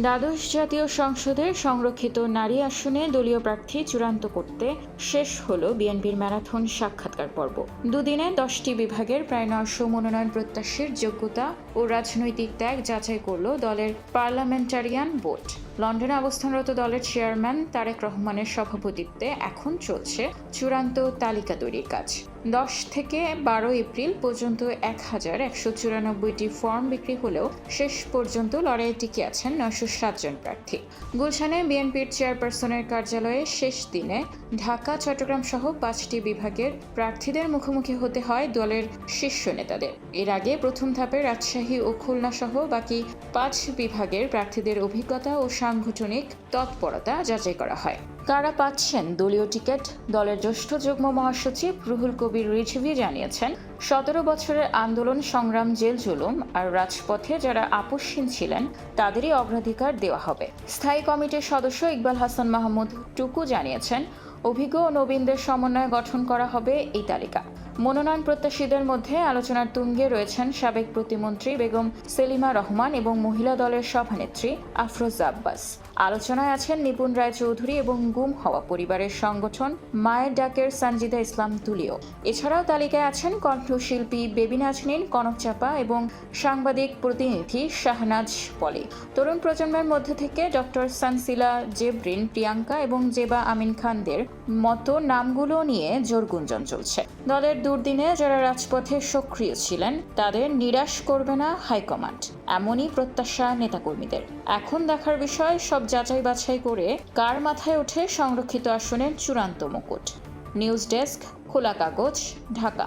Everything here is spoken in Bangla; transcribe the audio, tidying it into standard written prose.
দ্বাদশ জাতীয় সংসদের সংরক্ষিত নারী আসনে দলীয় প্রার্থী চূড়ান্ত করতে শেষ হল বিএনপির ম্যারাথন সাক্ষাৎকার পর্ব। দুদিনে 10টি বিভাগের প্রায় 900 মনোনয়ন প্রত্যাশীর যোগ্যতা ও রাজনৈতিক ত্যাগ যাচাই করল দলের পার্লামেন্টারিয়ান বোর্ড। লন্ডনে অবস্থানরত দলের চেয়ারম্যান তারেক রহমানের সভাপতিত্বে এখন চলছে চূড়ান্ত তালিকা তৈরির কাজ। 10 থেকে 12 এপ্রিল পর্যন্ত 1194টি ফর্ম বিক্রি হলেও শেষ পর্যন্ত লড়াইয়ে টিকে আছেন 907 জন প্রার্থী। গুলশানে বিএনপির চেয়ারপারসনের কার্যালয়ে শেষ দিনে ঢাকা, চট্টগ্রাম সহ 5টি বিভাগের প্রার্থীদের মুখোমুখি হতে হয় দলের শীর্ষ নেতাদের। এর আগে প্রথম ধাপে রাজশাহী ও খুলনা সহ বাকি 5 বিভাগের প্রার্থীদের অভিজ্ঞতা ও সাংগঠনিক তৎপরতা যাচাই করা হয়। কারা পাচ্ছেন দলীয় টিকিট? দলের জ্যেষ্ঠ যুগ্ম মহাসচিব রুহুল কবির রিজভী জানিয়েছেন, 17 বছরের আন্দোলন, সংগ্রাম, জেল জুলুম আর রাজপথে যারা আপোষহীন ছিলেন তাদেরই অগ্রাধিকার দেওয়া হবে। স্থায়ী কমিটির সদস্য ইকবাল হাসান মাহমুদ টুকু জানিয়েছেন, অভিজ্ঞ ও নবীনদের সমন্বয়ে গঠন করা হবে এই তালিকা। মনোনয়ন প্রত্যাশীদের মধ্যে আলোচনার তুঙ্গে রয়েছেন সাবেক প্রতিমন্ত্রী বেগম সেলিমা রহমান এবং মহিলা দলের সভানেত্রী আফরোজা আব্বাস। আলোচনায় আছেন নিপুণ রায়চৌধুরী এবং গুম হওয়া পরিবারের সংগঠন মায়ের ডাকের সানজিদা ইসলাম তুলিও। এছাড়াও তালিকায় আছেন কণ্ঠশিল্পী বেবি নাজনীন, কনক চাপা এবং সাংবাদিক প্রতিনিধি শাহনাজ পলি। তরুণ প্রজন্মের মধ্যে থেকে ডক্টর সানসিলা জেবরিন, প্রিয়াঙ্কা এবং জেবা আমিন খানদের মতো নামগুলো নিয়ে জোর গুঞ্জন চলছে। দলের দুর্দিনে যারা রাজপথে সক্রিয় ছিলেন তাদের নিরাশ করবে না হাইকমান্ড, এমনই প্রত্যাশা নেতাকর্মীদের। এখন দেখার বিষয় সব যাচাই বাছাই করে কার মাথায় ওঠে সংরক্ষিত আসনের চূড়ান্ত মুকুট। নিউজ ডেস্ক, খোলা কাগজ, ঢাকা।